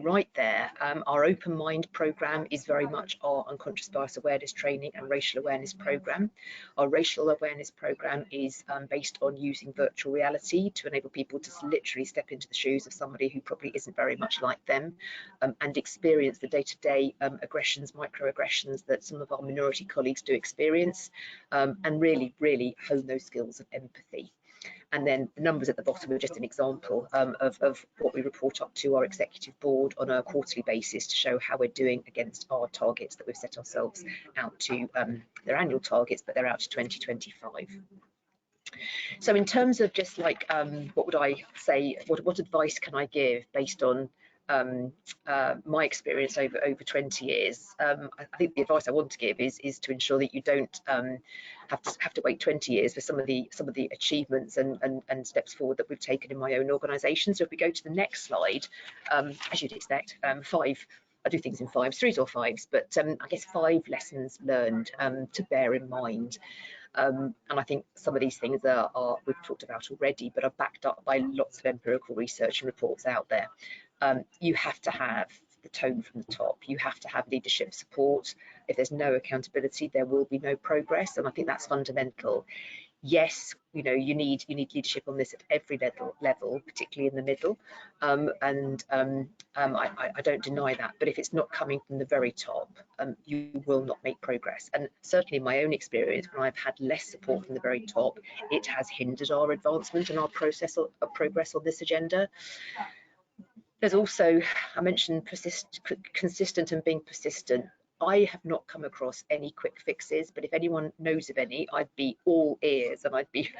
Speaker 3: right there, our Open Mind program is very much our unconscious bias awareness training and racial awareness program. Our racial awareness program is based on using virtual reality to enable people to literally step into the shoes of somebody who probably isn't very much like them, and experience the day-to-day aggressions, microaggressions that some of our minority colleagues do experience, and really, really hone those skills of empathy. And then the numbers at the bottom are just an example of what we report up to our executive board on a quarterly basis to show how we're doing against our targets that we've set ourselves out to. They're annual targets, but they're out to 2025. So in terms of just like, what would I say, what advice can I give based on my experience over 20 years? I think the advice I want to give is to ensure that you don't have to wait 20 years for some of the achievements and steps forward that we've taken in my own organisation. So if we go to the next slide, as you'd expect, 5 I do things in fives, threes or fives, but I guess 5 lessons learned to bear in mind. And I think some of these things are we've talked about already, but are backed up by lots of empirical research and reports out there. You have to have the tone from the top. You have to have leadership support. If there's no accountability, there will be no progress, and I think that's fundamental. Yes, you know, you need leadership on this at every level, particularly in the middle, I don't deny that. But if it's not coming from the very top, you will not make progress. And certainly in my own experience, when I've had less support from the very top, it has hindered our advancement and our progress on this agenda. There's also, I mentioned consistent and being persistent. I have not come across any quick fixes, but if anyone knows of any, I'd be all ears, and I'd be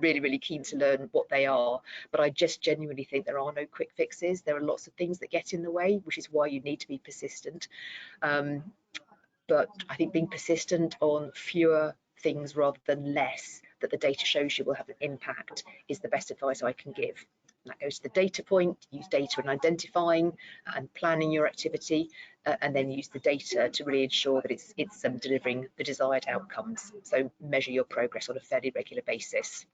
Speaker 3: really, really keen to learn what they are. But I just genuinely think there are no quick fixes. There are lots of things that get in the way, which is why you need to be persistent. But I think being persistent on fewer things rather than less that the data shows you will have an impact is the best advice I can give. And that goes to the data point. Use data in identifying and planning your activity, and then use the data to really ensure that it's delivering the desired outcomes. So measure your progress on a fairly regular basis.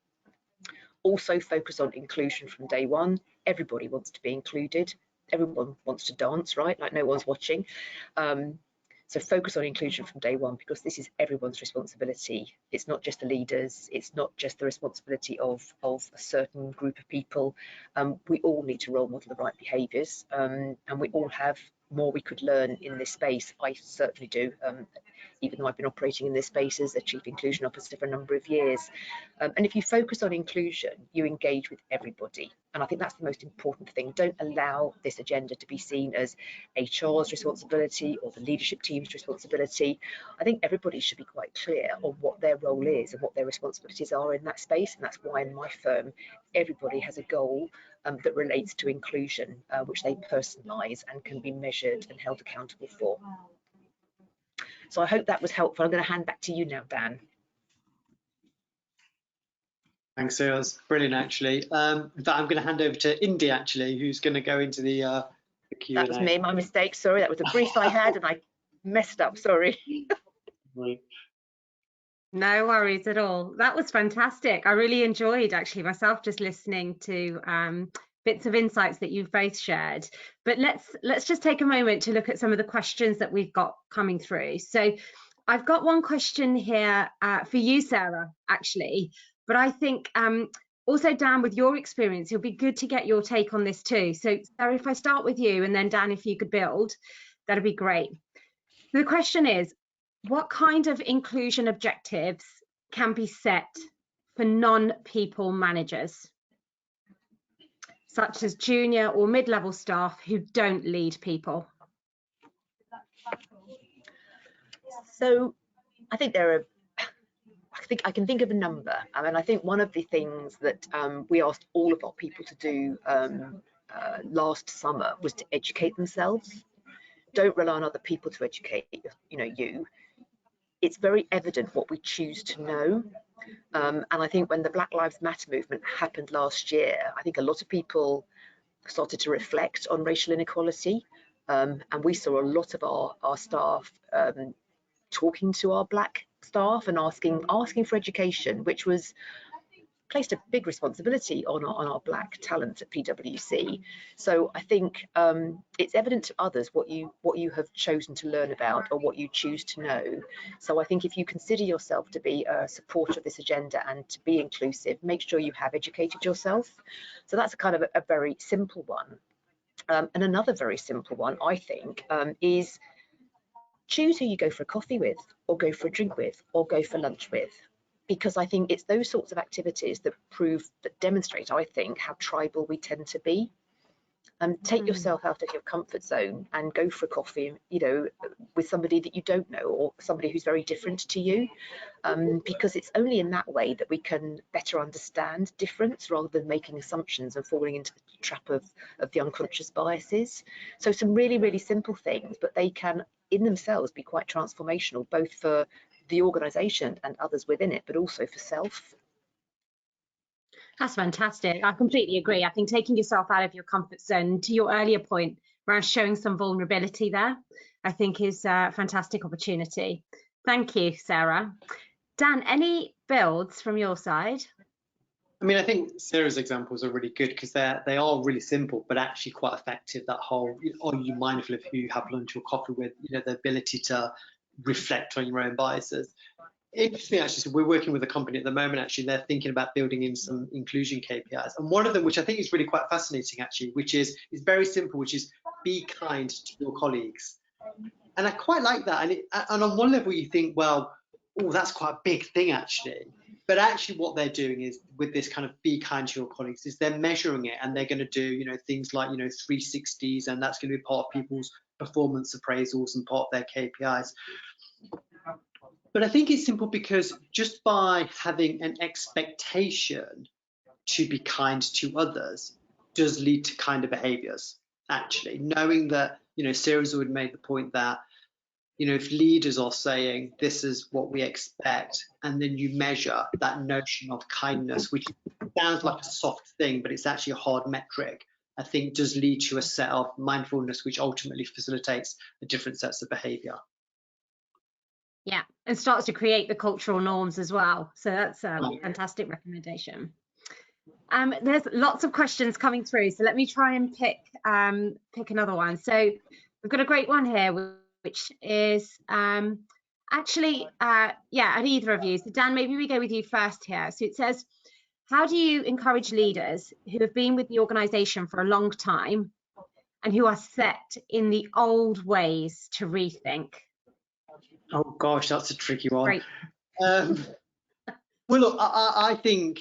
Speaker 3: Also focus on inclusion from day one. Everybody wants to be included. Everyone wants to dance, right? Like no one's watching. So focus on inclusion from day one, because this is everyone's responsibility. It's not just the leaders. It's not just the responsibility of a certain group of people. We all need to role model the right behaviours, and we all have more we could learn in this space. I certainly do, even though I've been operating in this space as a Chief Inclusion Officer for a number of years. And if you focus on inclusion, you engage with everybody. And I think that's the most important thing. Don't allow this agenda to be seen as HR's responsibility or the leadership team's responsibility. I think everybody should be quite clear on what their role is and what their responsibilities are in that space. And that's why in my firm, everybody has a goal that relates to inclusion, which they personalise and can be measured and held accountable for. So I hope that was helpful. I'm going to hand back to you now, Dan.
Speaker 2: Thanks, Sarah. That's brilliant, actually. In fact, I'm going to hand over to Indy, actually, who's going to go into the Q&A.
Speaker 3: That was me, my mistake. Sorry, that was a brief I had and I messed up. Sorry.
Speaker 1: No worries at all. That was fantastic. I really enjoyed actually myself just listening to bits of insights that you've both shared. But let's just take a moment to look at some of the questions that we've got coming through. So I've got one question here for you, Sarah, actually. But I think also, Dan, with your experience, it'll be good to get your take on this too. So Sarah, if I start with you, and then Dan, if you could build, that'd be great. So the question is, what kind of inclusion objectives can be set for non-people managers, such as junior or mid-level staff who don't lead people?
Speaker 3: So I think I can think of a number. I mean, I think one of the things that we asked all of our people to do last summer was to educate themselves. Don't rely on other people to educate you. It's very evident what we choose to know. And I think when the Black Lives Matter movement happened last year, I think a lot of people started to reflect on racial inequality. And we saw a lot of our staff talking to our Black staff and asking for education, which placed a big responsibility on our Black talent at PwC. So I think it's evident to others what you have chosen to learn about or what you choose to know. So I think if you consider yourself to be a supporter of this agenda and to be inclusive, make sure you have educated yourself. So that's a kind of a very simple one. And another very simple one, I think, is choose who you go for a coffee with, or go for a drink with, or go for lunch with. Because I think it's those sorts of activities that demonstrate, I think, how tribal we tend to be. Take yourself out of your comfort zone and go for a coffee, with somebody that you don't know or somebody who's very different to you, because it's only in that way that we can better understand difference rather than making assumptions and falling into the trap of the unconscious biases. So some really, really simple things, but they can in themselves be quite transformational, both for the organisation and others within it, but also for self.
Speaker 1: That's fantastic. I completely agree. I think taking yourself out of your comfort zone, to your earlier point, around showing some vulnerability there, I think is a fantastic opportunity. Thank you, Sarah. Dan, any builds from your side?
Speaker 2: I mean, I think Sarah's examples are really good because they are really simple, but actually quite effective. That whole, are you mindful of who you have lunch or coffee with? The ability to reflect on your own biases. Interesting, actually, so we're working with a company at the moment, actually, they're thinking about building in some inclusion KPIs. And one of them, which I think is really quite fascinating, actually, which is very simple, which is be kind to your colleagues. And I quite like that. And on one level, you think, well, oh, that's quite a big thing, actually. But actually what they're doing is, with this kind of be kind to your colleagues, is they're measuring it, and they're going to do, things like, 360s, and that's going to be part of people's performance appraisals and part of their KPIs. But I think it's simple because just by having an expectation to be kind to others does lead to kinder behaviors, actually. Knowing that, Sarah's already made the point that, if leaders are saying this is what we expect, and then you measure that notion of kindness, which sounds like a soft thing, but it's actually a hard metric, I think does lead to a set of mindfulness, which ultimately facilitates the different sets of behavior.
Speaker 1: Yeah, and starts to create the cultural norms as well. So that's a fantastic recommendation. There's lots of questions coming through, so let me try and pick another one. So we've got a great one here, which is actually, and either of you. So Dan, maybe we go with you first here. So it says, how do you encourage leaders who have been with the organisation for a long time and who are set in the old ways to rethink?
Speaker 2: Oh gosh, that's a tricky one.
Speaker 1: Right.
Speaker 2: Well, look, I think,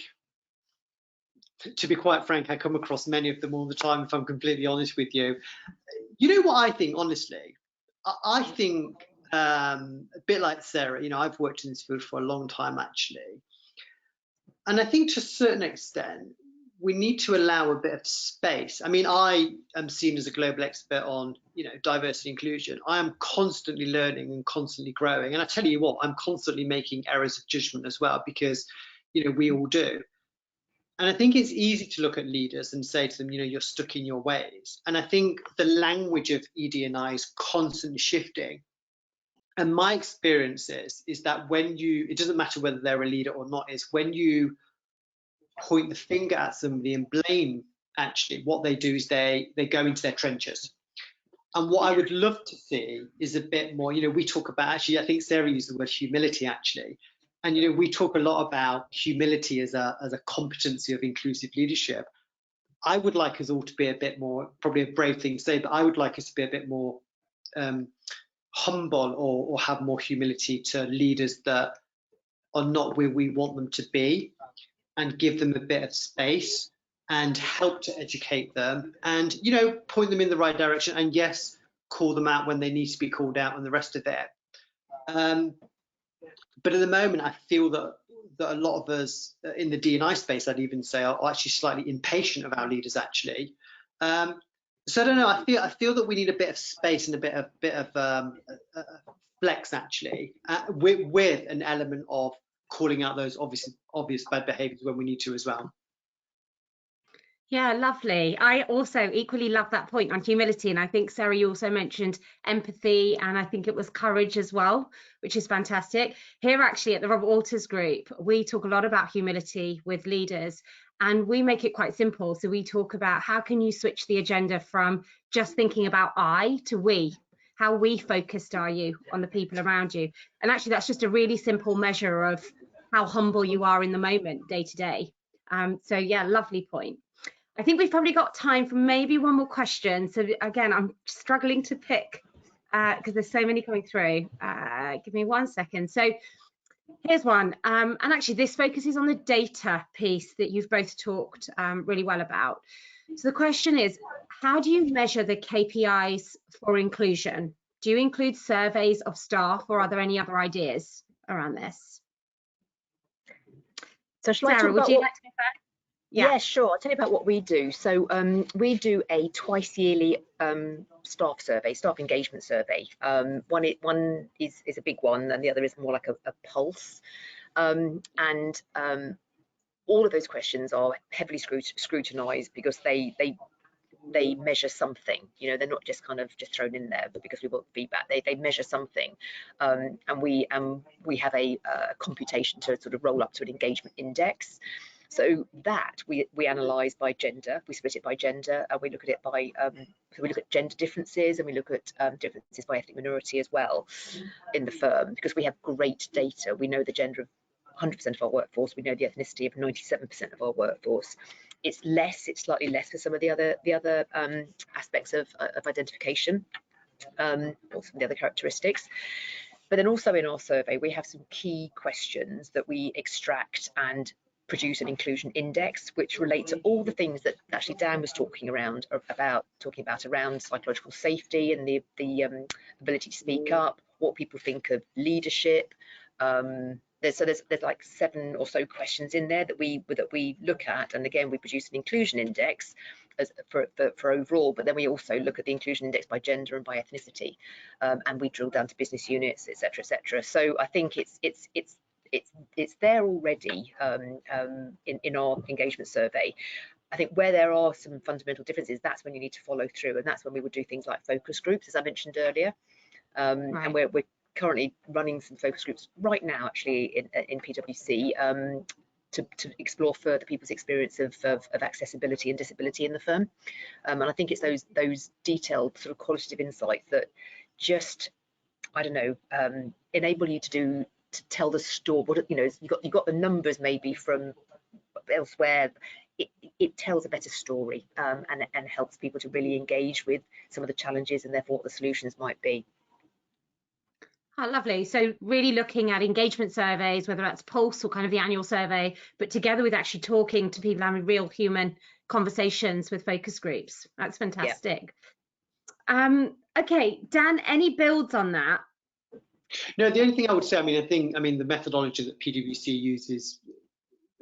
Speaker 2: to be quite frank, I come across many of them all the time, if I'm completely honest with you. You know what I think, honestly? I think a bit like Sarah, I've worked in this field for a long time, actually. And I think to a certain extent, we need to allow a bit of space. I mean, I am seen as a global expert on, diversity and inclusion. I am constantly learning and constantly growing. And I tell you what, I'm constantly making errors of judgment as well, because, we all do. And I think it's easy to look at leaders and say to them, you're stuck in your ways. And I think the language of ED&I is constantly shifting. And my experience is that when it doesn't matter whether they're a leader or not, is when you point the finger at somebody and blame, actually, what they do is they go into their trenches. And what I would love to see is a bit more, we talk about, actually, I think Sarah used the word humility, actually. And, we talk a lot about humility as a competency of inclusive leadership. I would like us all to be a bit more, probably a brave thing to say, but I would like us to be a bit more humble or have more humility to leaders that are not where we want them to be, and give them a bit of space and help to educate them and, point them in the right direction, and yes, call them out when they need to be called out and the rest of it. But at the moment, I feel that a lot of us in the D&I space, I'd even say, are actually slightly impatient of our leaders, actually. So I don't know. I feel that we need a bit of space and a bit of flex, actually, with an element of calling out those obvious bad behaviours when we need to as well.
Speaker 1: Yeah, lovely. I also equally love that point on humility. And I think, Sarah, you also mentioned empathy, and I think it was courage as well, which is fantastic. Here, actually, at the Robert Walters Group, we talk a lot about humility with leaders, and we make it quite simple. So we talk about how can you switch the agenda from just thinking about I to we. How we focused are you on the people around you? And actually, that's just a really simple measure of how humble you are in the moment, day to day. So yeah, lovely point. I think we've probably got time for maybe one more question. So again, I'm struggling to pick because there's so many coming through. Give me 1 second. So here's one. And actually, this focuses on the data piece that you've both talked really well about. So the question is, how do you measure the KPIs for inclusion? Do you include surveys of staff, or are there any other ideas around this?
Speaker 3: So
Speaker 1: Sarah, would you like to go first?
Speaker 3: Yeah, sure. I'll tell you about what we do. So we do a twice yearly staff survey, staff engagement survey. One is a big one, and the other is more like a pulse. All of those questions are heavily scrutinised because they measure something. You know, they're not just kind of just thrown in there, but because we want feedback, they measure something, and we have a computation to sort of roll up to an engagement index. So that we analyse by gender, we split it by gender, and we look at it by so we look at gender differences, and we look at differences by ethnic minority as well in the firm, because we have great data. We know the gender of 100% of our workforce. We know the ethnicity of 97% of our workforce. It's slightly less for some of the other aspects of identification, or some of the other characteristics. But then also in our survey, we have some key questions that we extract and produce an inclusion index, which relate to all the things that actually Dan was talking about around psychological safety and the ability to speak up, what people think of leadership. There's like 7 or so questions in there that we look at, and again we produce an inclusion index for overall, but then we also look at the inclusion index by gender and by ethnicity, and we drill down to business units, etc., etc. So I think it's there already in our engagement survey. I think where there are some fundamental differences, that's when you need to follow through, and that's when we would do things like focus groups, as I mentioned earlier. Right. And we're currently running some focus groups right now, actually in PwC, to explore further people's experience of accessibility and disability in the firm. And I think it's those detailed sort of qualitative insights that just, I don't know, enable you to tell the story. What, you know, you got the numbers maybe from elsewhere. It tells a better story, and helps people to really engage with some of the challenges and therefore what the solutions might be.
Speaker 1: Oh, lovely. So really looking at engagement surveys, whether that's Pulse or kind of the annual survey, but together with actually talking to people, having real human conversations with focus groups. That's fantastic. Yeah. Okay, Dan, any builds on that?
Speaker 2: No, the only thing I would say, I mean, the methodology that PwC uses,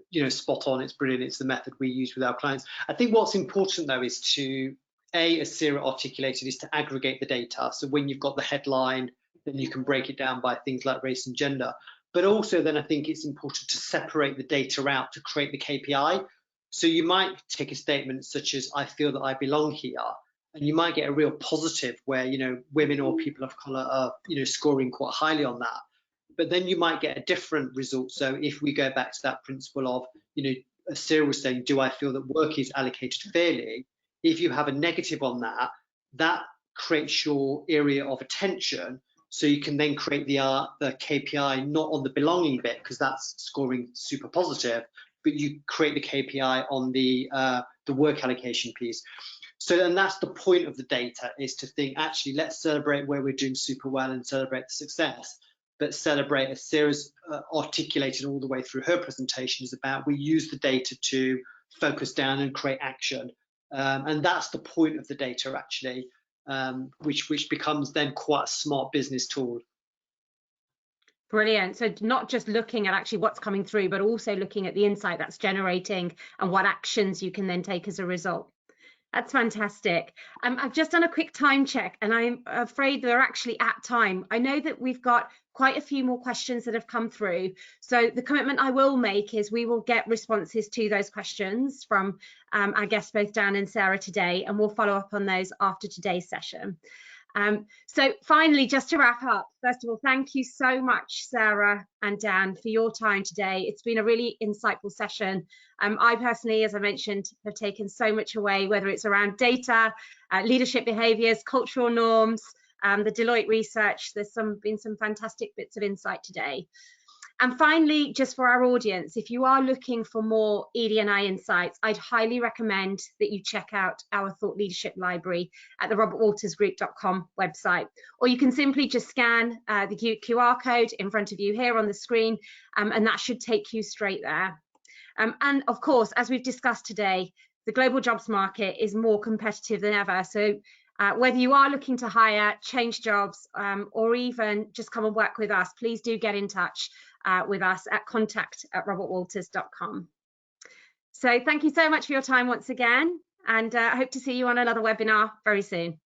Speaker 2: you know, spot on. It's brilliant. It's the method we use with our clients. I think what's important though is to, as Sarah articulated, is to aggregate the data. So when you've got the headline, then you can break it down by things like race and gender. But also then I think it's important to separate the data out to create the KPI. So you might take a statement such as, I feel that I belong here, and you might get a real positive where, you know, women or people of colour are, you know, scoring quite highly on that. But then you might get a different result. So if we go back to that principle of, you know, as Sarah was saying, do I feel that work is allocated fairly? If you have a negative on that, that creates your area of attention. So you can then create the KPI not on the belonging bit, because that's scoring super positive, but you create the KPI on the work allocation piece. So, and that's the point of the data, is to think, actually, let's celebrate where we're doing super well and celebrate the success, but celebrate, as Sarah's articulated all the way through her presentation, is about we use the data to focus down and create action. And that's the point of the data, actually. Which becomes then quite a smart business tool.
Speaker 1: Brilliant. So not just looking at actually what's coming through, but also looking at the insight that's generating and what actions you can then take as a result. That's fantastic. I've just done a quick time check, and I'm afraid they're actually at time. I know that we've got quite a few more questions that have come through. So the commitment I will make is we will get responses to those questions from our guests, both Dan and Sarah, today, and we'll follow up on those after today's session. So finally, just to wrap up, first of all, thank you so much, Sarah and Dan, for your time today. It's been a really insightful session. I personally, as I mentioned, have taken so much away, whether it's around data, leadership behaviours, cultural norms, the Deloitte research. There's been some fantastic bits of insight today. And finally, just for our audience, if you are looking for more ED&I insights, I'd highly recommend that you check out our Thought Leadership Library at the robertwaltersgroup.com website. Or you can simply just scan the QR code in front of you here on the screen, and that should take you straight there. And of course, as we've discussed today, the global jobs market is more competitive than ever. So whether you are looking to hire, change jobs, or even just come and work with us, please do get in touch with us at contact@robertwalters.com. So thank you so much for your time once again, and I hope to see you on another webinar very soon.